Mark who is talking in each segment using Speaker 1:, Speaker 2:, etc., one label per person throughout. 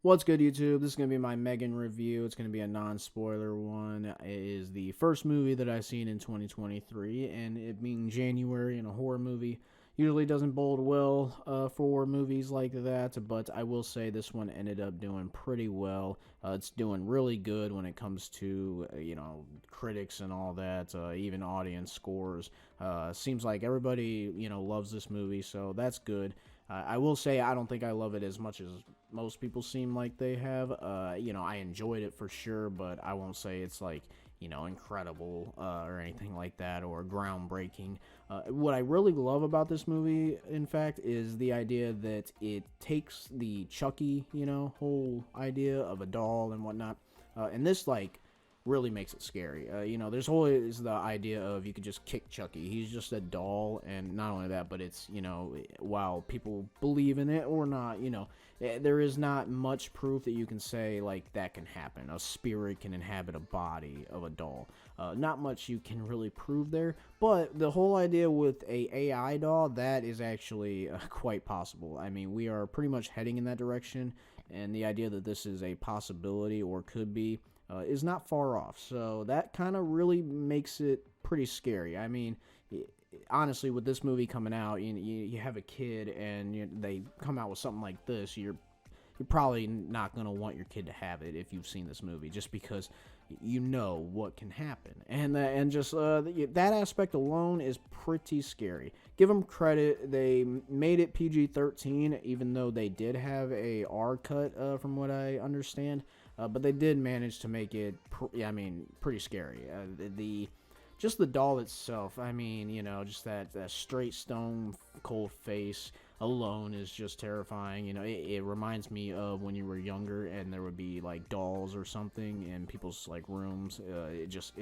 Speaker 1: What's good, YouTube? This is going to be my M3GAN review. It's going to be a non-spoiler one. It is the first movie that I've seen in 2023, and it being January and a horror movie usually doesn't bode well for movies like that, but I will say this one ended up doing pretty well. It's doing really good when it comes to, critics and all that, even audience scores. Seems like everybody, loves this movie, so that's good. I will say I don't think I love it as much as most people seem like they have. I enjoyed it for sure, but I won't say it's like, incredible or anything like that or groundbreaking. What I really love about this movie, in fact, is the idea that it takes the Chucky, whole idea of a doll and whatnot, and this, really makes it scary. There's always the idea of you could just kick Chucky. He's just a doll, and not only that, but it's, while people believe in it or not, there is not much proof that you can say, like, that can happen. A spirit can inhabit a body of a doll. Not much you can really prove there, but the whole idea with a AI doll, that is actually quite possible. I mean, we are pretty much heading in that direction, and the idea that this is a possibility or could be is not far off. So that kind of really makes it pretty scary. I mean, honestly, with this movie coming out, you have a kid and they come out with something like this, you're probably not going to want your kid to have it if you've seen this movie, just because you know what can happen. And just that aspect alone is pretty scary. Give them credit, they made it PG-13, even though they did have a R cut, from what I understand. But they did manage to make it, pretty scary. Just the doll itself, just that straight stone cold face alone is just terrifying. It reminds me of when you were younger and there would be like dolls or something in people's like rooms. It just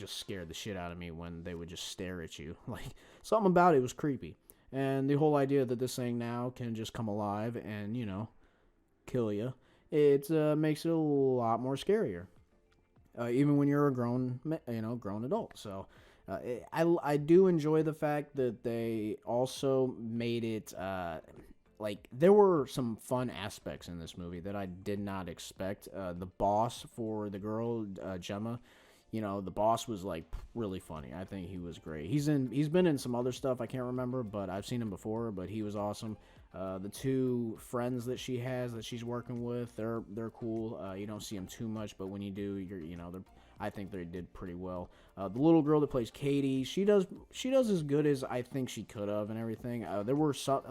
Speaker 1: scared the shit out of me when they would just stare at you. Like, something about it was creepy. And the whole idea that this thing now can just come alive and, kill you, it makes it a lot more scarier, even when you're a grown adult. So I do enjoy the fact that they also made it like there were some fun aspects in this movie that I did not expect. The boss for the girl, Gemma. The boss was like really funny. I think he was great. He's been in some other stuff I can't remember, but I've seen him before. But he was awesome. The two friends that she has that she's working with, they're cool. You don't see them too much, but when you do, I think they did pretty well. The little girl that plays Katie, she does as good as I think she could have and everything. There were some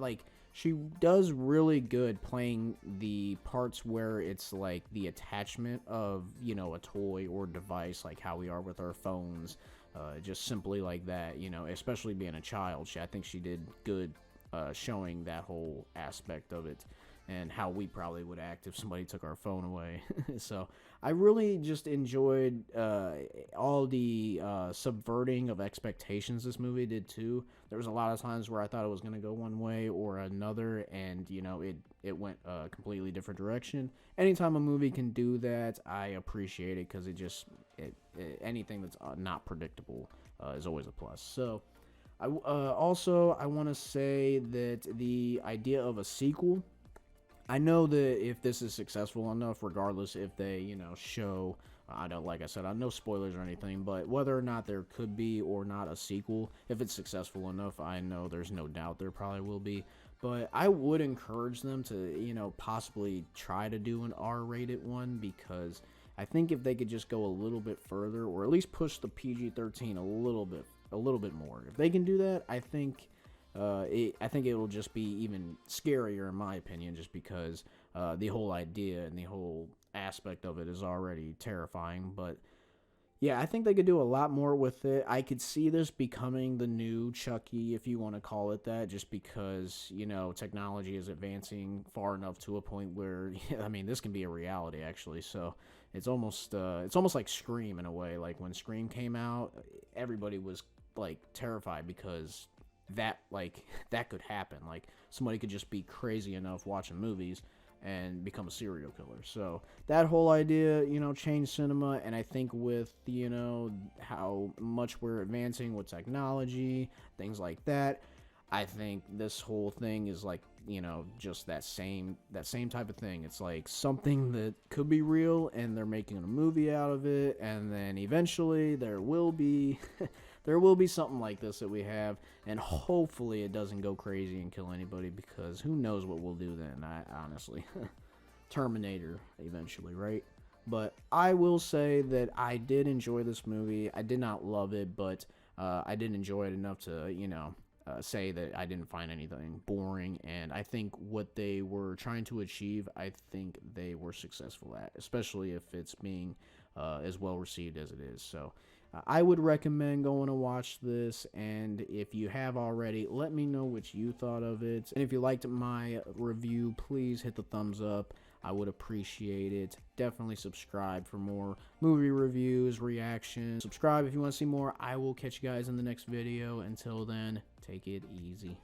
Speaker 1: she does really good playing the parts where it's like the attachment of, a toy or device, like how we are with our phones, just simply like that, especially being a child. I think she did good showing that whole aspect of it and how we probably would act if somebody took our phone away. So I really just enjoyed all the subverting of expectations this movie did too. There was a lot of times where I thought it was going to go one way or another, and it went a completely different direction. Anytime a movie can do that, I appreciate it, because anything that's not predictable is always a plus. So I want to say that the idea of a sequel, I know that if this is successful enough, regardless if they, show, like I said, no spoilers or anything, but whether or not there could be or not a sequel, if it's successful enough, I know there's no doubt there probably will be. But I would encourage them to, possibly try to do an R-rated one, because I think if they could just go a little bit further, or at least push the PG-13 a little bit more, if they can do that, I think it will just be even scarier, in my opinion, just because the whole idea and the whole aspect of it is already terrifying. But yeah, I think they could do a lot more with it. I could see this becoming the new Chucky, if you want to call it that, just because, technology is advancing far enough to a point where, this can be a reality, actually. So it's almost like Scream in a way. Like, when Scream came out, everybody was like terrified, because that could happen. Like, somebody could just be crazy enough watching movies and become a serial killer. So that whole idea, changed cinema, and I think with, how much we're advancing with technology, things like that, I think this whole thing is like you know, just that same type of thing. It's like something that could be real and they're making a movie out of it, and then eventually there will be there will be something like this that we have, and hopefully it doesn't go crazy and kill anybody, because who knows what we'll do then. I honestly Terminator eventually, right? But I will say that I did enjoy this movie. I did not love it, but I did enjoy it enough to, you know, say that I didn't find anything boring. And I think what they were trying to achieve, I think they were successful at, especially if it's being as well received as it is. So I would recommend going to watch this, and if you have already, let me know what you thought of it. And if you liked my review, please hit the thumbs up. I would appreciate it. Definitely subscribe for more movie reviews, reactions. Subscribe if you want to see more. I will catch you guys in the next video. Until then, take it easy.